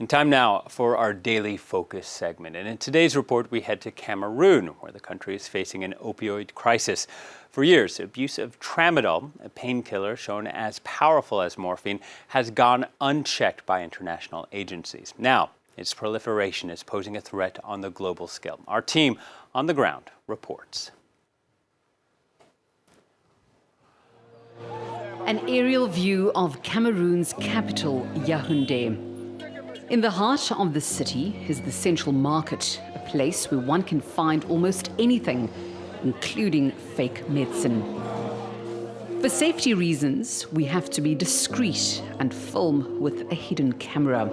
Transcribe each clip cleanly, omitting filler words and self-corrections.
And time now for our daily focus segment. And in today's report, we head to Cameroon, where the country is facing an opioid crisis. For years, abuse of Tramadol, a painkiller shown as powerful as morphine, has gone unchecked by international agencies. Now, its proliferation is posing a threat on the global scale. Our team on the ground reports. An aerial view of Cameroon's capital, Yaoundé. In the heart of the city is the central market, a place where one can find almost anything, including fake medicine. For safety reasons, we have to be discreet and film with a hidden camera.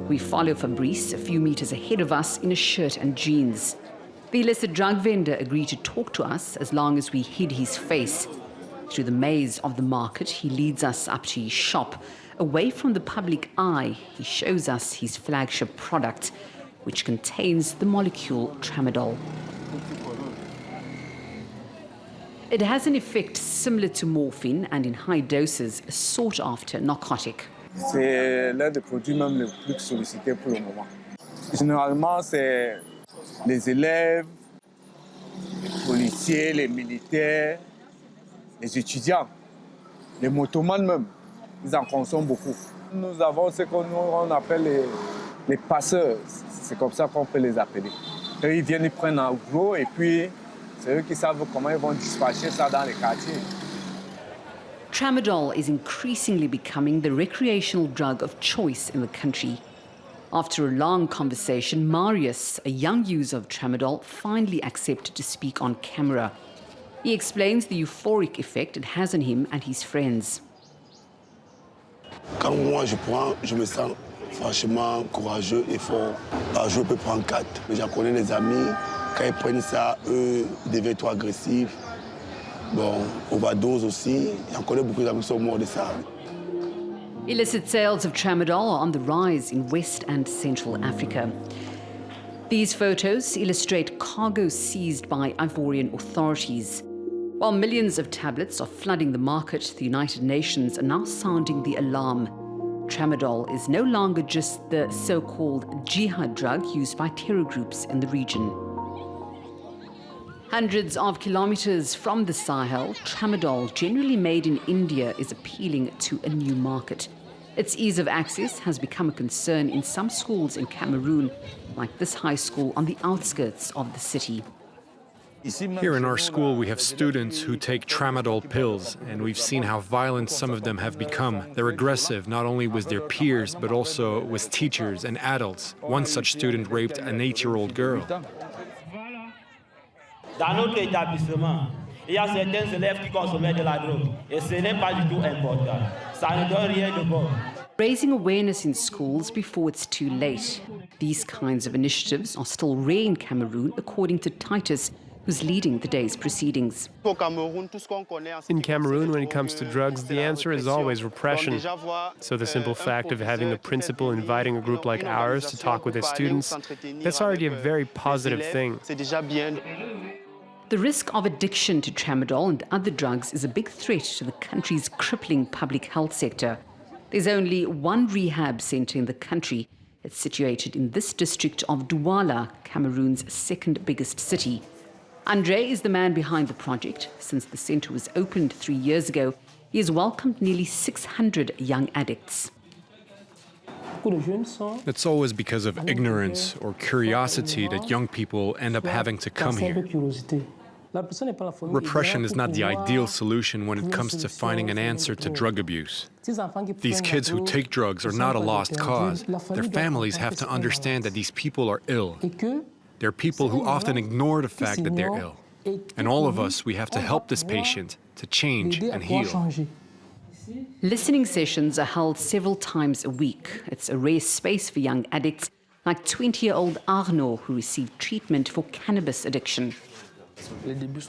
We follow Fabrice a few meters ahead of us in a shirt and jeans. The illicit drug vendor agreed to talk to us as long as we hid his face. Through the maze of the market, he leads us up to his shop. Away from the public eye, he shows us his flagship product, which contains the molecule Tramadol. It has an effect similar to morphine and in high doses, a sought-after narcotic. C'est l'un des produits même les plus sollicités pour le moment. Généralement, c'est les élèves, les policiers, les militaires, les étudiants, les motomanes même. Ils en consomment beaucoup. Nous avons ce qu'on appelle les passeurs. C'est comme ça qu'on peut les appeler. Eux, ils viennent, ils prennent en gros et puis c'est eux qui savent comment ils vont dispatcher ça dans les quartiers. Tramadol is increasingly becoming the recreational drug of choice in the country. After a long conversation, Marius, a young user of Tramadol, finally accepted to speak on camera. He explains the euphoric effect it has on him and his friends. Quand moi je prends, je me sens franchement courageux et fort. Par jour, je peux prendre 4. Mais j'en connais des amis, quand ils prennent ça, eux, ils deviennent trop agressifs. Bon, overdose aussi. J'en connais beaucoup d'amis qui sont morts de ça. Illicit sales of Tramadol are on the rise in West and Central Africa. These photos illustrate cargo seized by Ivorian authorities. While millions of tablets are flooding the market, the United Nations are now sounding the alarm. Tramadol is no longer just the so-called jihad drug used by terror groups in the region. Hundreds of kilometers from the Sahel, Tramadol, generally made in India, is appealing to a new market. Its ease of access has become a concern in some schools in Cameroon, like this high school on the outskirts of the city. Here in our school, we have students who take Tramadol pills, and we've seen how violent some of them have become. They're aggressive, not only with their peers, but also with teachers and adults. One such student raped an 8-year-old girl. Dans notre établissement, il y a certains élèves qui consommaient de la drogue, et ce n'est pas du tout important. Ça ne donne rien de bon. Raising awareness in schools before it's too late. These kinds of initiatives are still rare in Cameroon, according to Titus, who's leading the day's proceedings. In Cameroon, when it comes to drugs, the answer is always repression. So the simple fact of having a principal inviting a group like ours to talk with his students, that's already a very positive thing. The risk of addiction to Tramadol and other drugs is a big threat to the country's crippling public health sector. There's only one rehab center in the country. It's situated in this district of Douala, Cameroon's second biggest city. Andre is the man behind the project. Since the center was opened 3 years ago, he has welcomed nearly 600 young addicts. It's always because of ignorance or curiosity that young people end up having to come here. Repression is not the ideal solution when it comes to finding an answer to drug abuse. These kids who take drugs are not a lost cause. Their families have to understand that these people are ill. They're people who often ignore the fact that they're ill. And all of us, we have to help this patient to change and heal. Listening sessions are held several times a week. It's a rare space for young addicts like 20-year-old Arnaud, who received treatment for cannabis addiction.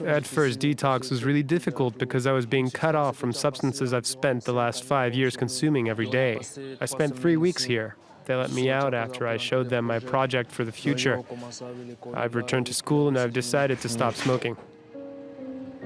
At first, detox was really difficult because I was being cut off from substances I've spent the last 5 years consuming every day. I spent 3 weeks here. They let me out after I showed them my project for the future. I've returned to school and I've decided to stop smoking.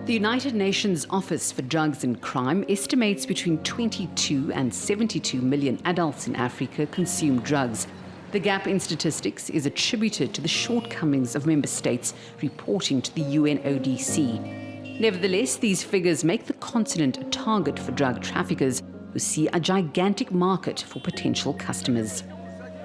The United Nations Office for Drugs and Crime estimates between 22 and 72 million adults in Africa consume drugs. The gap in statistics is attributed to the shortcomings of member states reporting to the UNODC. Nevertheless, these figures make the continent a target for drug traffickers who see a gigantic market for potential customers.